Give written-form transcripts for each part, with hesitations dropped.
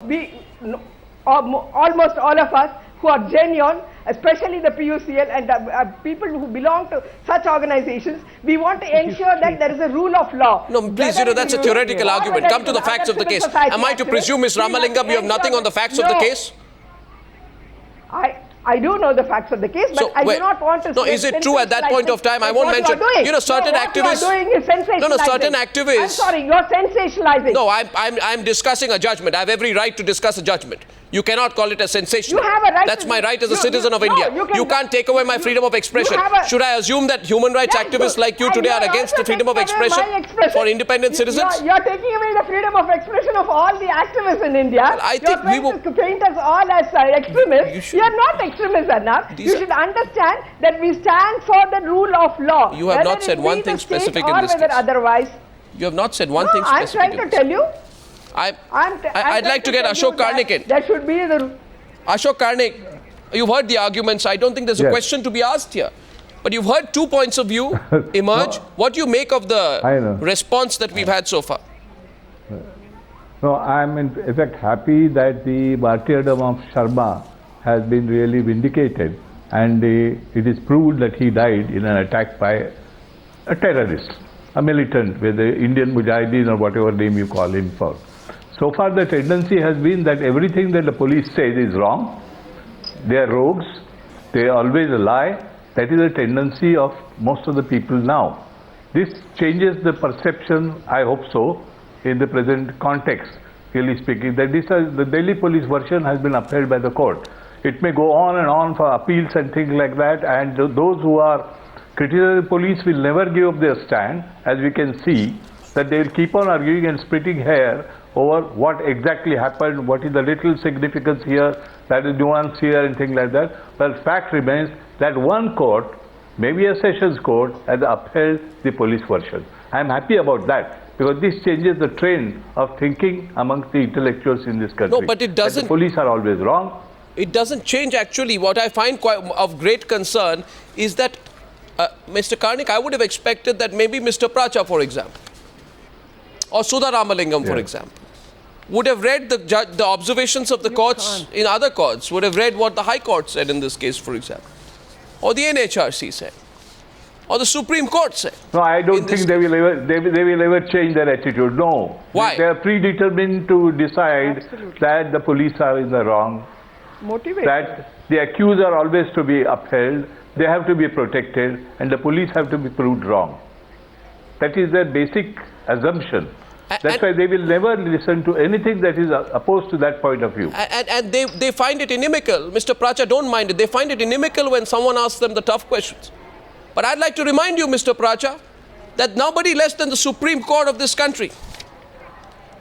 we, almost all of us who are genuine, especially the PUCL and people who belong to such organizations, we want to ensure that there is a rule of law. No, please, that's a theoretical argument. Come to the facts of the case. Am I to presume, Ms. Ramalingam, you have nothing on the facts of the case? I do know the facts of the case, but I do not want to. No, is it true at that point of time? I won't mention. Certain activists. What you are doing is sensationalizing. No, certain activists. I'm sorry, you're sensationalizing. No, I'm discussing a judgment. I have every right to discuss a judgment. You cannot call it a sensation. You have a right. That's my right as a citizen of India. You can't take away my freedom of expression. Should I assume that human rights activists like you today are against the freedom of expression for independent citizens? You're taking away the freedom of expression of all the activists in India. Well, I think we will paint us all as extremists. We are not extremists, Arnab. You should understand that we stand for the rule of law. You have not said one thing specific in this case. Otherwise. You have not said one thing specific. I'm trying to tell you. I'd like to get Ashok Karnik in. That should be the... Ashok Karnik, you've heard the arguments. I don't think there's a question to be asked here. But you've heard 2 points of view emerge. What do you make of the response that we've had so far? No, I'm in fact happy that the martyrdom of Sharma has been really vindicated, and it is proved that he died in an attack by a terrorist, a militant with the Indian Mujahideen or whatever name you call him for. So far the tendency has been that everything that the police says is wrong. They are rogues. They always lie. That is a tendency of most of the people now. This changes the perception, I hope so, in the present context, really speaking, that the Delhi police version has been upheld by the court. It may go on and on for appeals and things like that, and those who are criticizing the police will never give up their stand, as we can see, that they will keep on arguing and splitting hair over what exactly happened, what is the little significance here, that is nuance here and things like that. Well, fact remains that one court, maybe a sessions court, has upheld the police version. I am happy about that, because this changes the trend of thinking amongst the intellectuals in this country. No, but it doesn't. The police are always wrong. It doesn't change actually. What I find quite of great concern is that, Mr. Karnik, I would have expected that maybe Mr. Pracha, for example, or Sudha Ramalingam, for example, would have read the observations of the courts in other courts, would have read what the High Court said in this case, for example, or the NHRC said, or the Supreme Court said. No, I don't think they will ever change their attitude. No. Why? They are predetermined to decide that the police are in the wrong, that the accused are always to be upheld, they have to be protected, and the police have to be proved wrong. That is their basic assumption. That's why they will never listen to anything that is opposed to that point of view. And they find it inimical. Mr. Pracha, don't mind it. They find it inimical when someone asks them the tough questions. But I'd like to remind you, Mr. Pracha, that nobody less than the Supreme Court of this country,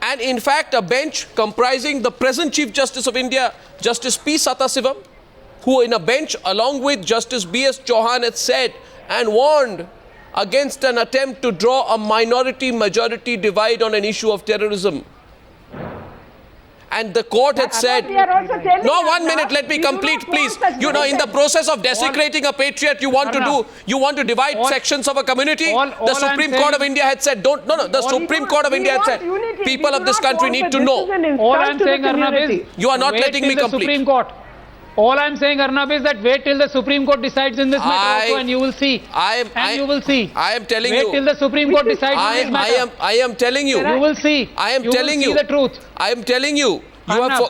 and in fact a bench comprising the present Chief Justice of India, Justice P. Satasivam, who in a bench along with Justice B.S. Chauhan had said and warned against an attempt to draw a minority-majority divide on an issue of terrorism. And the court had said, no, 1 minute, let me complete, please. You know, in the process of desecrating a patriot, you want to divide sections of a community? The Supreme Court of India had said, the Supreme Court of India had said, people of this country need to know. All I'm saying, Arnab, is you are not letting me complete. Supreme Court. All I'm saying, Arnab, is that wait till the Supreme Court decides in this matter also, and you will see. You will see. I am telling you. Wait till the Supreme Court decides in this matter. I am telling you. You will see. I am telling you. You will see the truth. I am telling you.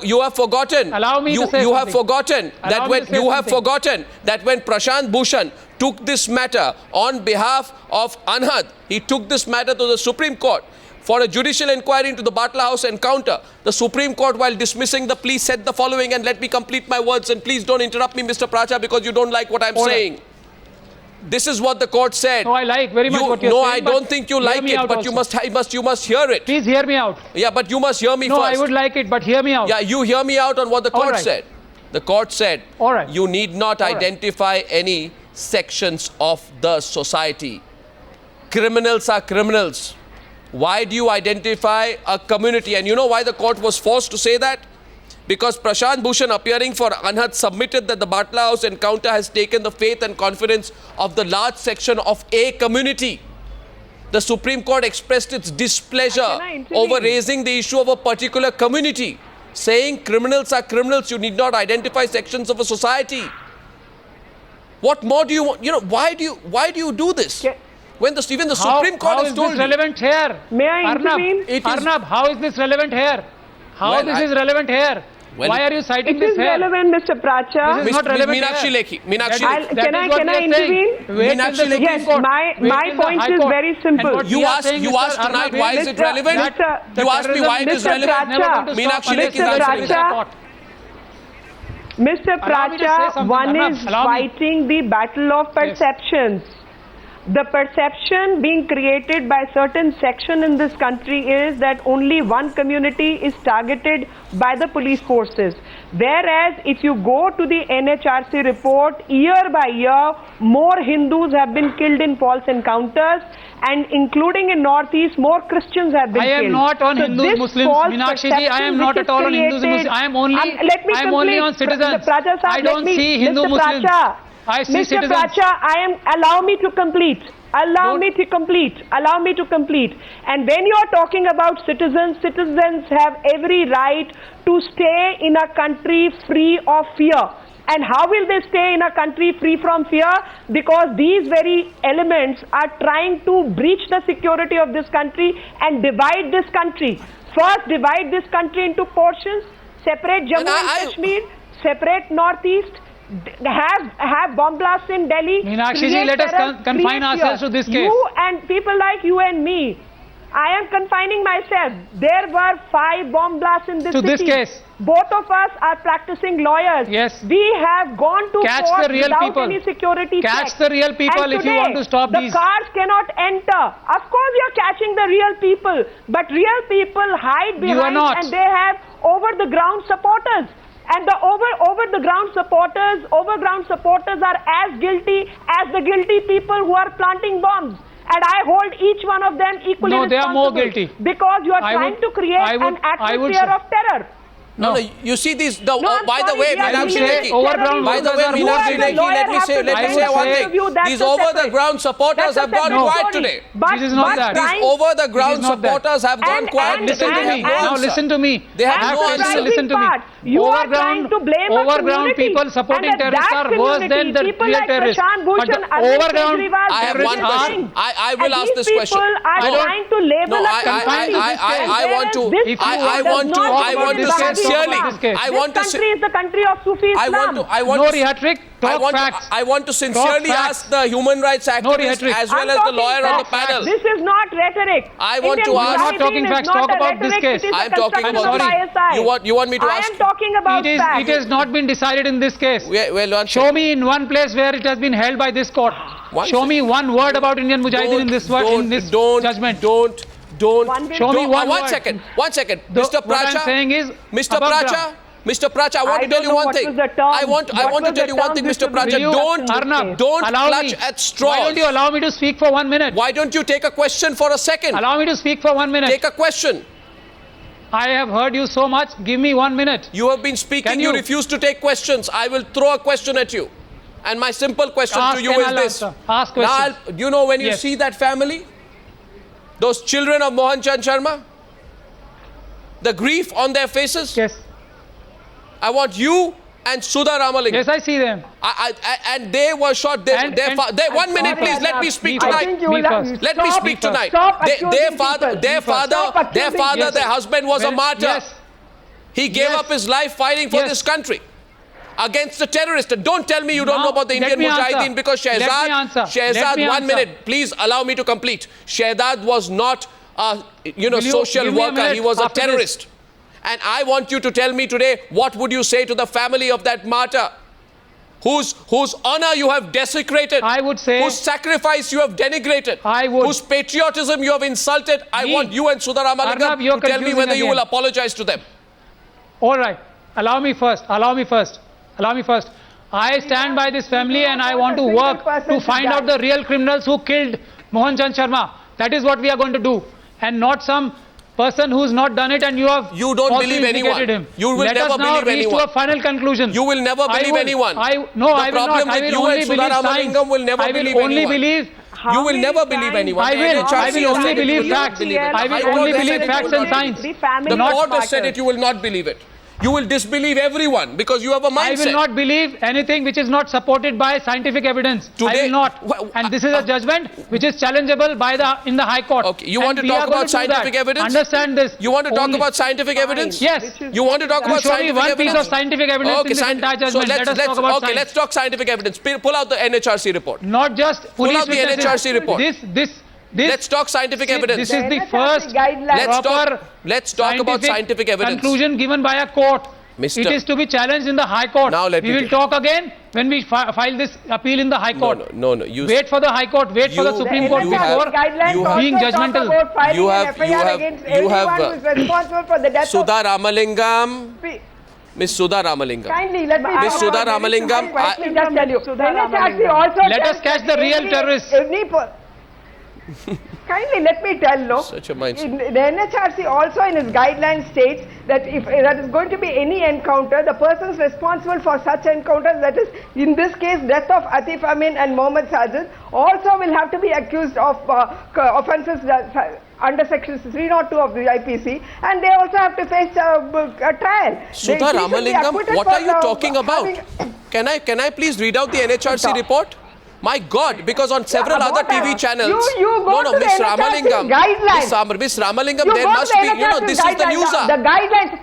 You have forgotten. Allow me to say you have forgotten that when Prashant Bhushan took this matter on behalf of Anhad, he took this matter to the Supreme Court for a judicial inquiry into the Batla House encounter. The Supreme Court, while dismissing the plea, said the following, and let me complete my words, and please don't interrupt me, Mr. Pracha, because you don't like what I'm saying. This is what the court said. No, I like very much what you're saying. No, I don't think you like it, but you must hear it. Please hear me out. Yeah, but you must hear me first. No, I would like it, but hear me out. Yeah, you hear me out on what the court said. The court said, you need not identify any sections of the society. Criminals are criminals. Why do you identify a community? And you know why the court was forced to say that? Because Prashant Bhushan, appearing for Anhad, submitted that the Batla House encounter has taken the faith and confidence of the large section of a community. The Supreme Court expressed its displeasure over raising the issue of a particular community. saying criminals are criminals, you need not identify sections of a society. What more do you want? You know, why do you do this? When even the Supreme Court has told you. How is this relevant here? May I intervene? Arnab, how is this relevant here? How this is relevant here? Why are you citing this here? It is relevant, Mr. Pracha. This is not relevant. Meenakshi Lekhi. Can I intervene? Meenakshi Lekhi. Yes, my point is very simple. You asked tonight why is it relevant? You asked me why it is relevant. Meenakshi Lekhi is answering that. Mr. Pracha, one is fighting the battle of perceptions. The perception being created by certain section in this country is that only one community is targeted by the police forces. Whereas if you go to the NHRC report, year by year, more Hindus have been killed in false encounters, and including in Northeast, more Christians have been killed. I am not on Hindus, Muslims, Meenakshi ji, I am not at all on Hindus and Muslims. I am only on citizens. I don't see Hindu Muslims. I see citizens. Mr. Pracha, allow me to complete. Allow me to complete. And when you are talking about citizens, citizens have every right to stay in a country free of fear. And how will they stay in a country free from fear? Because these very elements are trying to breach the security of this country and divide this country. First, divide this country into portions, separate Jammu and Kashmir, separate Northeast, have bomb blasts in Delhi. Meenakshi ji, let us confine ourselves to this case. You and people like you and me, I am confining myself. There were 5 bomb blasts in this city. This case. Both of us are practicing lawyers. Yes. We have gone to court without any security checks. Catch the real people if you want to stop these. The cars cannot enter. Of course you are catching the real people. But real people hide behind and they have over-the-ground supporters. And the overground supporters are as guilty as the guilty people who are planting bombs. And I hold each one of them equally responsible. No, they are more guilty. Because you are trying to create an atmosphere of terror. No, you see these. By the way, Meenakshi Lekhi. By the way, Meenakshi Lekhi, let me say one thing. These over-the-ground supporters have gone quiet today. This is not that. These over-the-ground supporters have gone quiet. Listen to me. Now listen to me. They have no answer. Listen to me. Overground people supporting terrorists are worse than the real terrorists. But the overground, I have one question. I will ask this question. I want to sincerely. This country is the country of Sufi Islam. No rhetoric. I want to sincerely ask the human rights activist as well as the lawyer on the panel. This is not rhetoric. I want to ask. I'm not talking facts. Talk about this case. I'm talking about. You want me to ask? I am talking about facts. It has not been decided in this case. Well, show me in one place where it has been held by this court. Show me one word about Indian Mujahideen in this judgment. Don't. Show me one word. One second. Mr. Pracha. What I'm saying is, Mr. Pracha, I want to tell you one thing. I want to tell you one thing, Mr. Pracha. Don't clutch at straws. Why don't you allow me to speak for 1 minute? Why don't you take a question for a second? Allow me to speak for 1 minute. Take a question. I have heard you so much. Give me 1 minute. You have been speaking. You refuse to take questions. I will throw a question at you. And my simple question to you is this. Ask questions. Now, you know when you see that family, those children of Mohan Chand Sharma, the grief on their faces. Yes. I want you and Sudha Ramalingam. Yes, I see them. And they were shot. 1 minute, please. Let me speak tonight. Let me speak tonight. Their father, their husband was a martyr. Yes. He gave up his life fighting for this country against the terrorists. Don't tell me you don't know about the Indian Mujahideen because Shehzad, 1 minute. Please allow me to complete. Shehzad was not a social worker. He was a terrorist. And I want you to tell me today, what would you say to the family of that martyr? Whose honor you have desecrated. I would say. Whose sacrifice you have denigrated. Whose patriotism you have insulted. I want you and Sudha Ramalingam to tell me whether you will apologize to them. All right. Allow me first. I stand by this family and I want to work to find out the real criminals who killed Mohan Chand Sharma. That is what we are going to do. And not some person who's not done it and you don't believe anyone. Him. You will never believe anyone. Let us now reach to a final conclusion. You will never believe anyone. I will not. I will only believe science. You will never believe anyone. I will only believe facts. I will only believe facts and science. The court has said it, you will not believe it. you will disbelieve everyone because you have a mindset. I will not believe anything which is not supported by scientific evidence. Today, I will not. And this is a judgment which is challengeable in the High Court. Okay, you want to talk about scientific evidence? Understand this. You want to talk about scientific evidence? Yes. You want to talk about scientific evidence? evidence? Show me one piece of scientific evidence in this entire judgment. Let us talk about science. Let's talk scientific evidence. Pull out the NHRC report. Not just pull out the NHRC report. Let's talk scientific evidence. This is the first let's talk about scientific evidence. Conclusion given by a court. It is to be challenged in the High Court. Now we will talk again when we file this appeal in the High Court. No. Wait for the High Court. Wait for the Supreme Court before being judgmental. You have Sudha Ramalingam. Miss Sudha Ramalingam. Miss Sudha Ramalingam. Let us catch the real terrorists. Kindly let me tell you. Such a mindset. The NHRC also in its guidelines states that if there is going to be any encounter, the persons responsible for such encounters, that is in this case death of Atif Amin and Mohammed Sajid, also will have to be accused of offences under section 302 of the IPC, and they also have to face a trial. Sudha Ramalingam, what are you talking about? Can I please read out the NHRC report? My God, because on several other TV channels, Miss Ramalingam, Miss Ramalingam, there must be, this is the Newshour. The guidelines.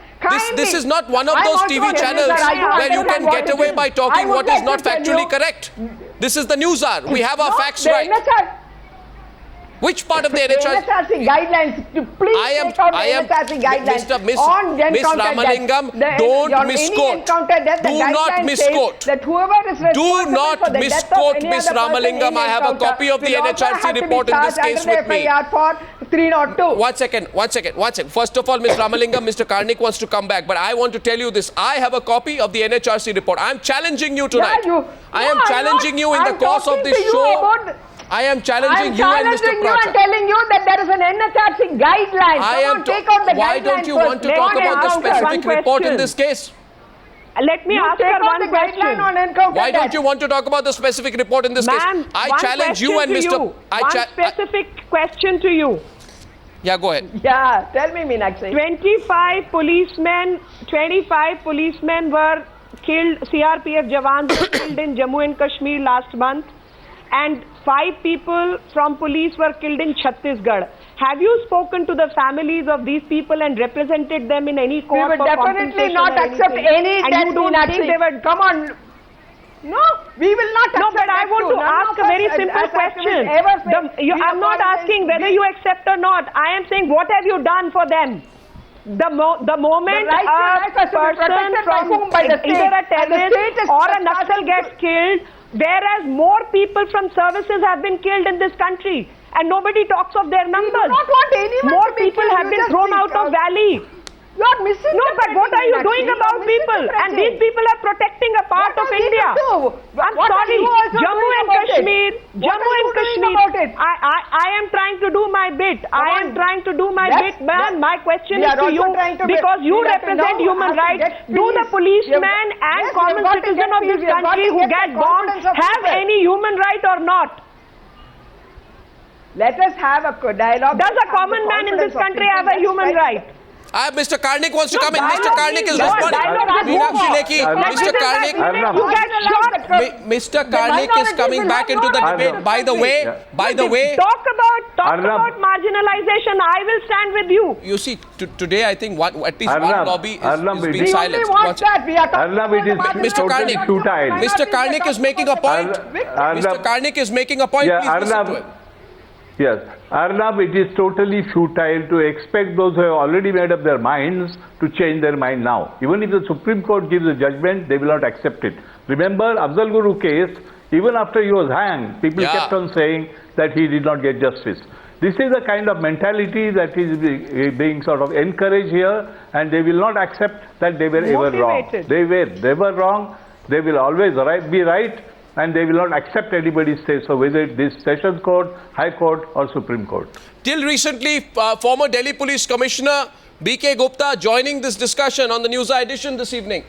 This is not one of those TV channels where you can get away by talking what is not factually correct. This is the Newshour. We have our facts right. Which part of the NHRC guidelines? Please take out the NHRC guidelines on Miss Ramalingam, don't misquote. Do not misquote. Do not misquote, Miss Ramalingam. I have a copy of the NHRC report in this case with me. One second. First of all, Miss Ramalingam, Mr. Karnik wants to come back, but I want to tell you this. I have a copy of the NHRC report. I am challenging you tonight. I am challenging you in the course of this show. I am challenging you and Mr. Pracha. I'm telling you that there is an NHRC guideline. Take out the guideline. Why don't you want to talk about the specific report in this case? Let me ask her one question. Why don't you want to talk about the specific report in this case? I challenge you and Mr. One specific question to you. Yeah, go ahead. Yeah, tell me, Meenakshi. 25 policemen were killed, CRPF jawans were killed in Jammu and Kashmir last month, and 5 people from police were killed in Chhattisgarh. Have you spoken to the families of these people and represented them in any court? We would definitely not accept any death. You don't think they would come on? No, we will not accept. No, but I want to ask a very simple question. I'm not asking whether you accept or not. I am saying, what have you done for them? The moment a person from either a terrorist or a Naxal gets killed, whereas more people from services have been killed in this country, and nobody talks of their numbers. We do not want anyone more to be people killed. have been thrown out of valley. You are missing. No, but what are you doing about people? And these people are protecting a part of India. I'm sorry. Jammu and Kashmir. I am trying to do my bit. Man, my question is to you, because you represent human rights. Do the policemen and common citizen of this country who get bombed have any human right or not? Let us have a dialogue. Does a common man in this country have a human right? Mr. Karnik wants to come in. Mr. Karnik is responding. Meenakshi Lekhi, Mr. Karnik. Mr. Karnik is coming back into the debate. By the way, talk about marginalization. I will stand with you. You see, today I think at least one lobby is being silenced. Mr. Karnik, Mr. Karnik is making a point. Mr. Karnik is making a point. Please listen to him. Yes, Arnab, it is totally futile to expect those who have already made up their minds to change their mind now. Even if the Supreme Court gives a judgment, they will not accept it. Remember Afzal Guru case, even after he was hanged, people kept on saying that he did not get justice. This is the kind of mentality that is being sort of encouraged here, and they will not accept that they were ever wrong. They were wrong, they will always be right, and they will not accept anybody's say so, whether it is Sessions Court, High Court or Supreme Court. Till recently, former Delhi Police Commissioner K Gupta joining this discussion on the Newshour edition this evening.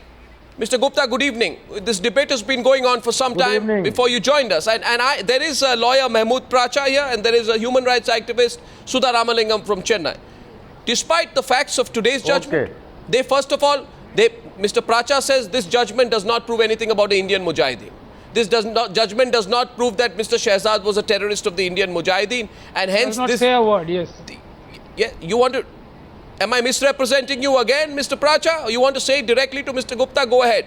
Mr. Gupta, good evening. This debate has been going on for some time before you joined us. And there is a lawyer, Mehmood Pracha here, and there is a human rights activist, Sudha Ramalingam from Chennai. Despite the facts of today's judgment, they first of all Mr. Pracha says this judgment does not prove anything about the Indian Mujahideen. This judgment does not prove that Mr. Shehzad was a terrorist of the Indian Mujahideen, and hence Does not this. say a word, yes. Yeah, you want to. Am I misrepresenting you again, Mr. Pracha? Or you want to say it directly to Mr. Gupta? Go ahead.